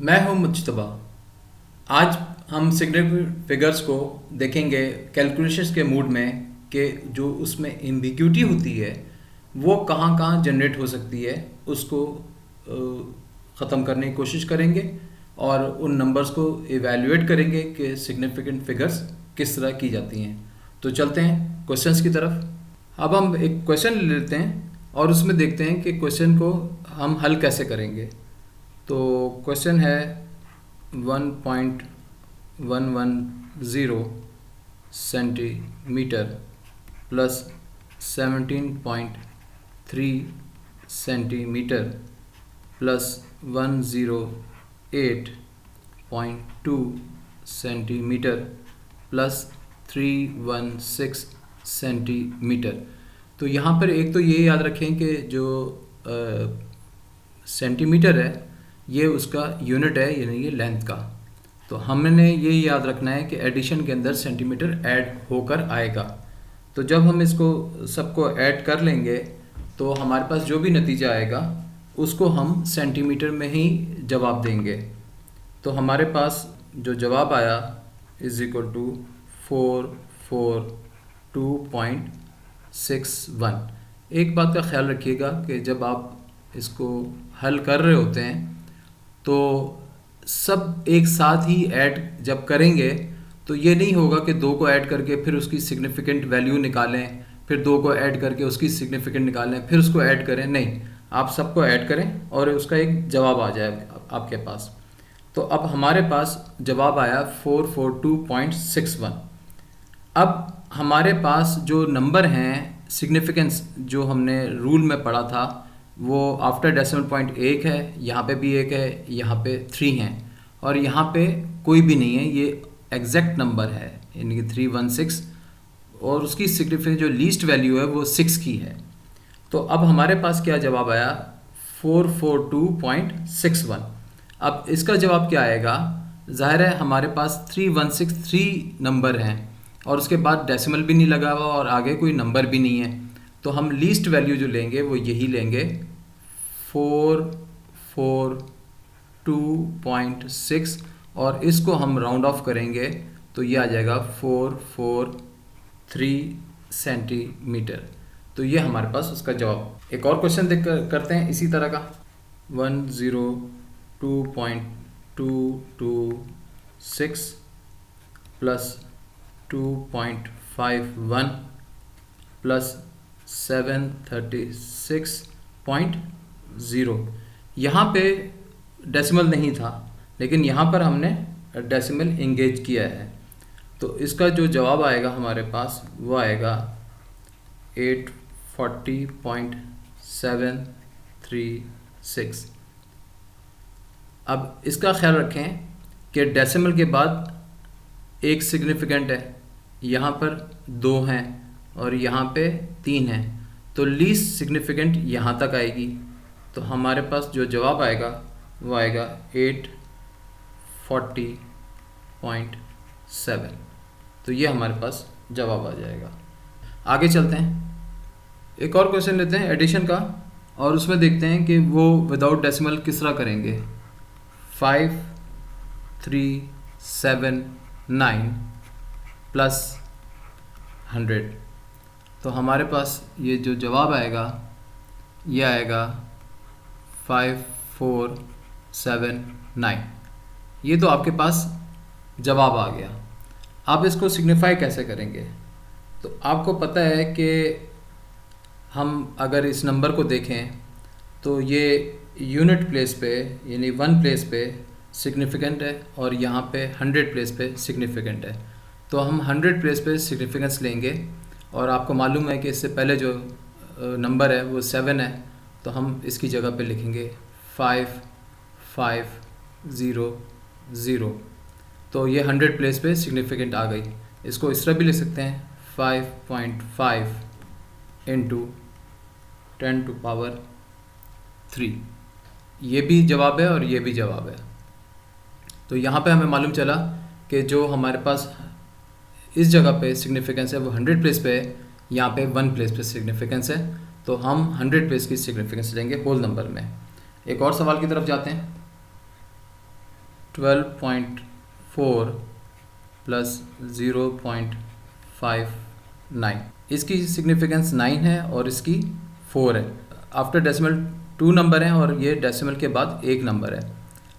मैं हूं मुज्तबा। आज हम सिग्निफिकेंट फिगर्स को देखेंगे कैलकुलेशंस के मूड में कि जो उसमें एम्बिग्यूटी होती है वो कहाँ कहाँ जनरेट हो सकती है, उसको ख़त्म करने की कोशिश करेंगे और उन नंबर्स को इवेल्युएट करेंगे कि सिग्निफिकेंट फिगर्स किस तरह की जाती हैं। तो चलते हैं क्वेश्चंस की तरफ। अब हम एक क्वेश्चन ले लेते हैं और उसमें देखते हैं कि क्वेश्चन को हम हल कैसे करेंगे। तो क्वेश्चन है 1.110 centimetre plus 17.3 centimetre plus 108.2 centimetre plus 316 centimetre. तो यहाँ पर एक तो ये याद रखें कि जो सेंटीमीटर है ये उसका यूनिट है, यानी ये लेंथ का। तो हमने ये याद रखना है कि एडिशन के अंदर सेंटीमीटर ऐड होकर आएगा। तो जब हम इसको सबको ऐड कर लेंगे तो हमारे पास जो भी नतीजा आएगा उसको हम सेंटीमीटर में ही जवाब देंगे। तो हमारे पास जो जवाब आया इज इक्वल टू 442.61। एक बात का ख्याल रखिएगा कि जब आप इसको हल कर रहे होते हैं तो सब एक साथ ही ऐड जब करेंगे तो ये नहीं होगा कि दो को ऐड करके फिर उसकी सिग्निफिकेंट वैल्यू निकालें, फिर दो को ऐड करके उसकी सिग्निफिकेंट निकालें, फिर उसको ऐड करें। नहीं, आप सबको ऐड करें और उसका एक जवाब आ जाए आपके पास। तो अब हमारे पास जवाब आया 442.61। अब हमारे पास जो नंबर हैं सिग्निफिकेंस जो हमने रूल में पढ़ा था वो आफ्टर डेसिमल पॉइंट एक है, यहाँ पे भी एक है, यहाँ पे 3 हैं और यहाँ पे कोई भी नहीं है। ये एग्जैक्ट नंबर है, यानी कि 316, और उसकी सिग्निफिकेंस जो लीस्ट वैल्यू है वो 6 की है। तो अब हमारे पास क्या जवाब आया 442.61। अब इसका जवाब क्या आएगा? ज़ाहिर है हमारे पास 3163 नंबर हैं और उसके बाद डेसिमल भी नहीं लगा हुआ और आगे कोई नंबर भी नहीं है। तो हम लीस्ट वैल्यू जो लेंगे वो यही लेंगे 442.6 और इसको हम राउंड ऑफ करेंगे तो ये आ जाएगा 443 सेंटीमीटर। तो ये हमारे पास उसका जवाब। एक और क्वेश्चन देख करते हैं इसी तरह का। 102.226 प्लस 2.51 प्लस 736.0। यहाँ पे डेसिमल नहीं था लेकिन यहाँ पर हमने डेसिमल इंगेज किया है। तो इसका जो जवाब आएगा हमारे पास वो आएगा 840.736। अब इसका ख्याल रखें कि डेसिमल के बाद एक सिग्निफिकेंट है, यहाँ पर 2 हैं और यहाँ पे 3 हैं, तो लीस्ट सिग्निफिकेंट यहाँ तक आएगी। तो हमारे पास जो जवाब आएगा वो आएगा 840.7। तो ये हमारे पास जवाब आ जाएगा। आगे चलते हैं, एक और क्वेश्चन लेते हैं एडिशन का और उसमें देखते हैं कि वो विदाउट डेसिमल किस तरह करेंगे। 5379 प्लस 100। तो हमारे पास ये जो जवाब आएगा ये आएगा 5479। ये तो आपके पास जवाब आ गया। आप इसको सिग्निफाई कैसे करेंगे? तो आपको पता है कि हम अगर इस नंबर को देखें तो ये यूनिट प्लेस पे यानी 1 प्लेस पे सिग्निफिकेंट है और यहाँ पे 100 प्लेस पे सिग्निफिकेंट है। तो हम 100 प्लेस पे सिग्निफिकेंस लेंगे और आपको मालूम है कि इससे पहले जो नंबर है वो 7 है, तो हम इसकी जगह पे लिखेंगे 5500। तो ये 100 प्लेस पे सिग्निफिकेंट आ गई। इसको इस तरह भी लिख सकते हैं 5.5 इंटू 10⁻3। ये भी जवाब है और ये भी जवाब है। तो यहाँ पे हमें मालूम चला कि जो हमारे पास इस जगह पे सिग्निफिकेंस है वो 100 प्लेस पे है, यहाँ पे 1 प्लेस पे सिग्निफिकेंस है। तो हम 100 प्लेस की सिग्निफिकेंस लेंगे होल नंबर में। एक और सवाल की तरफ जाते हैं। 12.4 प्लस 0.59। इसकी सिग्निफिकेंस 9 है और इसकी 4 है। आफ्टर डेसिमल 2 नंबर हैं और ये डेसिमल के बाद एक नंबर है,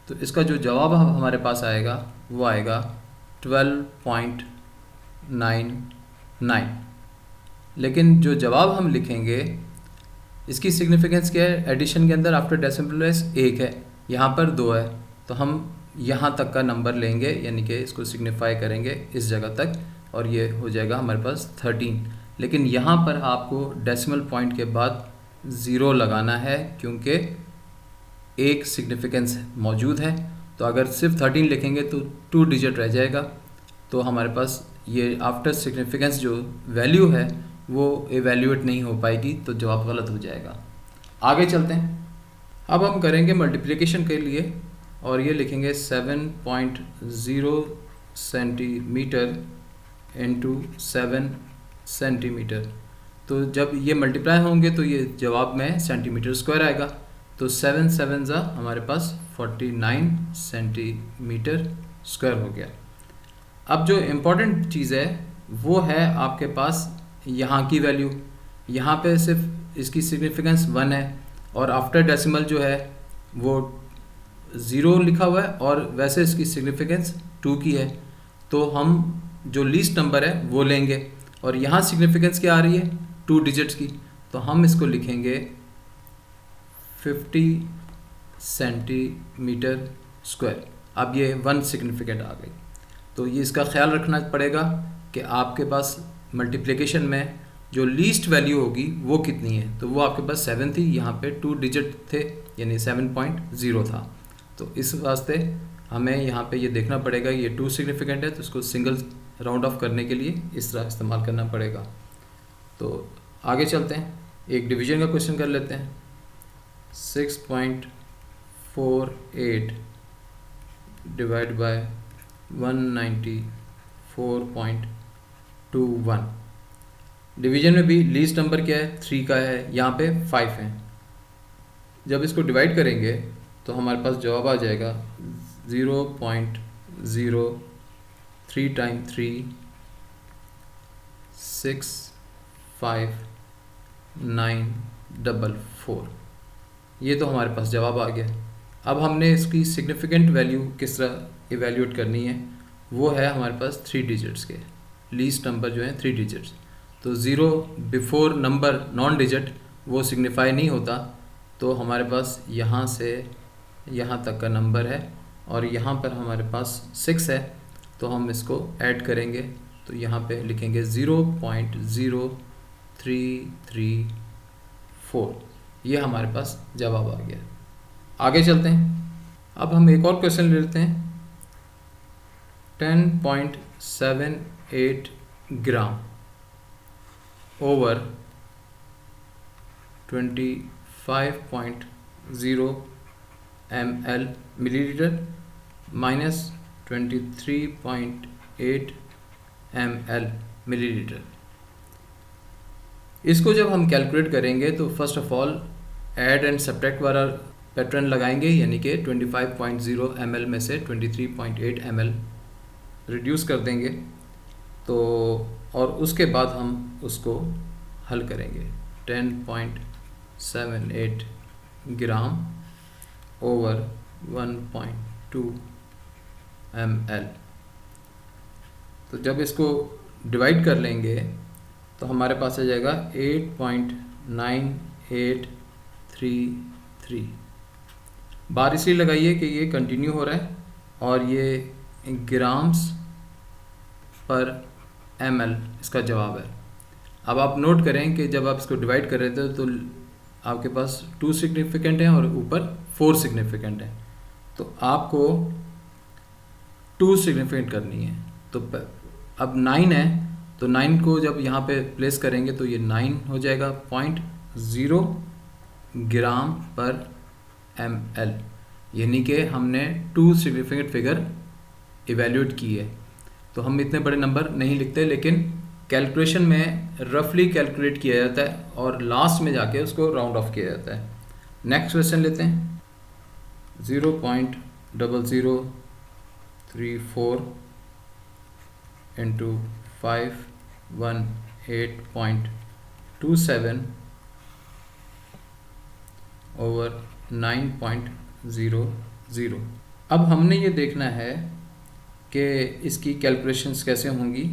तो इसका जो जवाब हमारे पास आएगा वो आएगा 12.99। लेकिन जो जवाब हम लिखेंगे इसकी सिग्निफिकेंस क्या है, एडिशन के अंदर आफ्टर डेसिमल प्लेस 1 है, यहाँ पर 2 है, तो हम यहाँ तक का नंबर लेंगे, यानी कि इसको सिग्निफाई करेंगे इस जगह तक, और ये हो जाएगा हमारे पास 13। लेकिन यहाँ पर आपको डेसिमल पॉइंट के बाद 0 लगाना है क्योंकि एक सिग्निफिकेंस मौजूद है। तो अगर सिर्फ 13 लिखेंगे तो 2 डिजिट रह जाएगा, तो हमारे पास ये आफ्टर सिग्निफिकेंस जो वैल्यू है वो एवेल्यूएट नहीं हो पाएगी, तो जवाब गलत हो जाएगा। आगे चलते हैं। अब हम करेंगे मल्टीप्लिकेशन के लिए, और ये लिखेंगे 7.0 सेंटीमीटर इंटू 7 सेंटीमीटर। तो जब ये मल्टीप्लाई होंगे तो ये जवाब में सेंटीमीटर स्क्वायर आएगा, तो 7 7 ज़ा हमारे पास 49 सेंटीमीटर स्क्वायर हो गया। अब जो इम्पोर्टेंट चीज़ है वो है आपके पास यहाँ की वैल्यू। यहाँ पे सिर्फ इसकी सिग्निफिकेंस 1 है और आफ्टर डेसिमल जो है वो 0 लिखा हुआ है, और वैसे इसकी सिग्निफिकेंस 2 की है, तो हम जो लीस्ट नंबर है वो लेंगे। और यहाँ सिग्निफिकेंस क्या आ रही है, 2 डिजिट्स की, तो हम इसको लिखेंगे 50 सेंटीमीटर स्क्वायर। अब ये 1 सिग्निफिकेंट आ गई, तो ये इसका ख्याल रखना पड़ेगा कि आपके पास मल्टीप्लिकेशन में जो लीस्ट वैल्यू होगी वो कितनी है। तो वो आपके पास 7 थी, यहाँ पे 2 डिजिट थे यानी 7.0 था, तो इस वास्ते हमें यहाँ पे ये देखना पड़ेगा ये 2 सिग्निफिकेंट है, तो इसको सिंगल राउंड ऑफ करने के लिए इस तरह इस्तेमाल करना पड़ेगा। तो आगे चलते हैं, एक डिवीजन का क्वेश्चन कर लेते हैं। 6.48 डिवाइड बाय 194.21। डिवीजन में भी लीस्ट नंबर क्या है, 3 का है, यहाँ पे 5 है। जब इसको डिवाइड करेंगे तो हमारे पास जवाब आ जाएगा 0.03 टाइम 3 65944। ये तो हमारे पास जवाब आ गया। अब हमने इसकी सिग्निफिकेंट वैल्यू किस तरह इवेल्यूएट करनी है, वो है हमारे पास 3 डिजिट्स के लीस्ट नंबर जो है 3 डिजिट्स। तो 0 बिफोर नंबर नॉन डिजिट वो सिग्निफाई नहीं होता, तो हमारे पास यहाँ से यहाँ तक का नंबर है और यहाँ पर हमारे पास 6 है, तो हम इसको ऐड करेंगे, तो यहाँ पे लिखेंगे 0.0334। ये हमारे पास जवाब आ गया। आगे चलते हैं। अब हम एक और क्वेश्चन ले लेते हैं। 10.78 gram over 25.0 ml millilitre minus 23.8 ml millilitre. इसको जब हम कैलकुलेट करेंगे तो first of all add and subtract वाला पैटर्न लगाएंगे, यानी कि 25.0 ml में से 23.8 ml रिड्यूस कर देंगे, तो और उसके बाद हम उसको हल करेंगे। 10.78 ग्राम ओवर 1.2 ml। तो जब इसको डिवाइड कर लेंगे तो हमारे पास आ जाएगा 8.9833। बार इसलिए लगाइए कि ये कंटिन्यू हो रहा है और ये ग्राम्स पर ml इसका जवाब है। अब आप नोट करें कि जब आप इसको डिवाइड कर रहे थे तो आपके पास 2 सिग्निफिकेंट हैं और ऊपर 4 सिग्निफिकेंट हैं, तो आपको 2 सिग्निफिकेंट करनी है। तो अब 9 है, तो 9 को जब यहाँ पे प्लेस करेंगे तो ये 9 हो जाएगा 0.0 ग्राम पर ml, यानी कि हमने 2 सिग्निफिकेंट फिगर इवेल्यूएट की है। तो हम इतने बड़े नंबर नहीं लिखते, लेकिन कैलकुलेशन में रफली कैलकुलेट किया जाता है और लास्ट में जाके उसको राउंड ऑफ किया जाता है। नेक्स्ट क्वेश्चन लेते हैं। 34 इंटू 518.27 ओवर 9.00। अब हमने ये देखना है कि इसकी कैलकुलेशंस कैसे होंगी।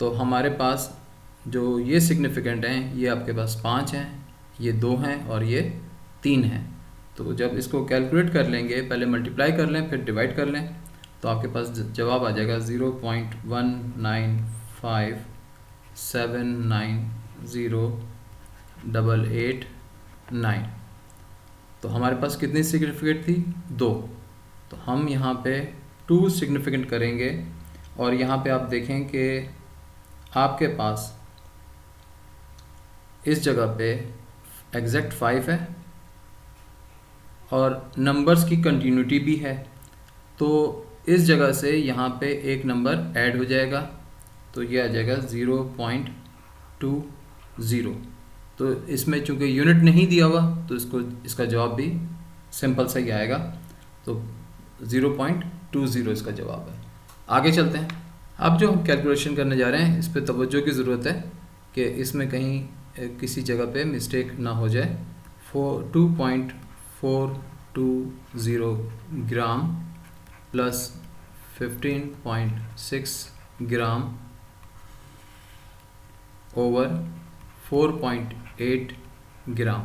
तो हमारे पास जो ये सिग्निफिकेंट हैं, ये आपके पास 5 हैं, ये 2 हैं और ये 3 हैं। तो जब इसको कैलकुलेट कर लेंगे, पहले मल्टीप्लाई कर लें फिर डिवाइड कर लें, तो आपके पास जवाब आ जाएगा 0.195790889। तो हमारे पास कितनी सिग्निफिकेंट थी? 2। तो हम यहाँ पे 2 सिग्निफिकेंट करेंगे और यहाँ पे आप देखें कि आपके पास इस जगह पे एग्जैक्ट 5 है और नंबर्स की कंटिन्यूटी भी है। तो इस जगह से यहाँ पे एक नंबर ऐड हो जाएगा, तो ये आ जाएगा 0.20। तो इसमें चूँकि यूनिट नहीं दिया हुआ तो इसका जवाब भी सिंपल सा ही आएगा। तो 0.20 इसका जवाब है। आगे चलते हैं। अब जो हम कैलकुलेशन करने जा रहे हैं, इस पर तवज्जो की ज़रूरत है कि इसमें कहीं किसी जगह पे मिस्टेक ना हो जाए। 2.420 ग्राम प्लस 15.6 ग्राम ओवर 4.8 ग्राम।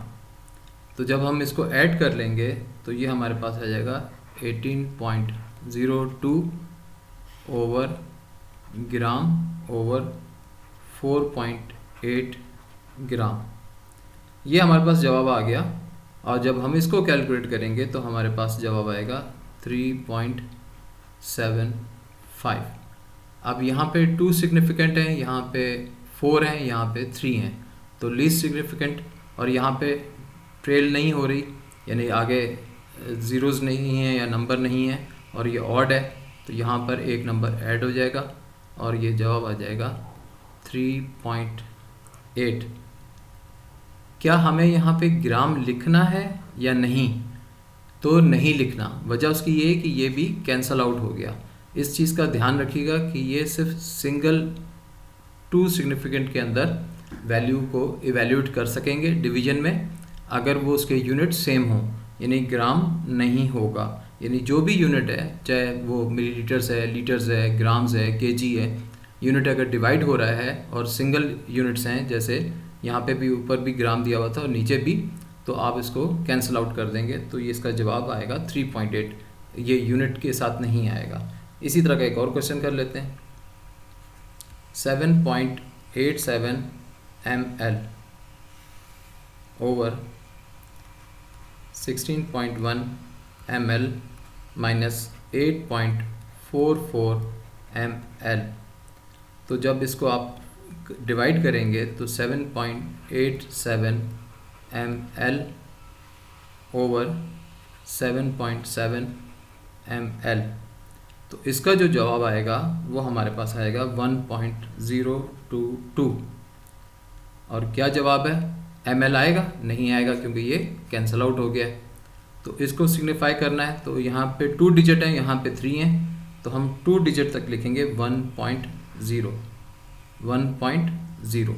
तो जब हम इसको ऐड कर लेंगे तो ये हमारे पास आ जाएगा 18.02 ओवर ग्राम ओवर 4.8 ग्राम। ये हमारे पास जवाब आ गया। और जब हम इसको कैलकुलेट करेंगे तो हमारे पास जवाब आएगा 3.75। अब यहाँ पे 2 सिग्निफिकेंट हैं, यहाँ पे 4 हैं, यहाँ पे 3 हैं। तो लीस्ट सिग्निफिकेंट, और यहाँ पे ट्रेल नहीं हो रही, यानी आगे ज़ीरोज़ नहीं हैं या नंबर नहीं है, और ये ऑड है, तो यहाँ पर एक नंबर ऐड हो जाएगा और ये जवाब आ जाएगा 3.8। क्या हमें यहाँ पे ग्राम लिखना है या नहीं? तो नहीं लिखना। वजह उसकी ये है कि ये भी कैंसल आउट हो गया। इस चीज़ का ध्यान रखिएगा कि ये सिर्फ सिंगल 2 सिग्निफिकेंट के अंदर वैल्यू को इवैल्यूएट कर सकेंगे डिवीजन में, अगर वो उसके यूनिट सेम हो, यानी ग्राम नहीं होगा। यानी जो भी यूनिट है, चाहे वो मिलीलीटर्स है, लीटर्स है, ग्राम्स है, केजी है, यूनिट अगर डिवाइड हो रहा है और सिंगल यूनिट्स हैं, जैसे यहाँ पे भी ऊपर भी ग्राम दिया हुआ था और नीचे भी, तो आप इसको कैंसिल आउट कर देंगे, तो ये इसका जवाब आएगा 3.8। ये यूनिट के साथ नहीं आएगा। इसी तरह का एक और क्वेश्चन कर लेते हैं। 7.87 ml over 16.1 ml minus 8.44 ml। तो जब इसको आप डिवाइड करेंगे तो 7.87 ml ओवर 7.7 ml, तो इसका जो जवाब आएगा वो हमारे पास आएगा 1.022। और क्या जवाब है? ml आएगा? नहीं आएगा, क्योंकि ये कैंसल आउट हो गया है। तो इसको सिग्निफाई करना है, तो यहाँ पे 2 डिजिट हैं, यहाँ पे 3 हैं, तो हम 2 डिजिट तक लिखेंगे 1.0।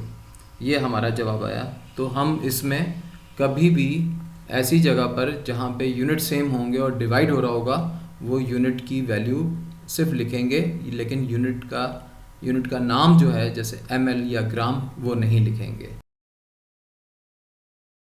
ये हमारा जवाब आया। तो हम इसमें कभी भी ऐसी जगह पर जहाँ पे यूनिट सेम होंगे और डिवाइड हो रहा होगा, वो यूनिट की वैल्यू सिर्फ लिखेंगे, लेकिन यूनिट का नाम जो है जैसे ml या ग्राम, वो नहीं लिखेंगे।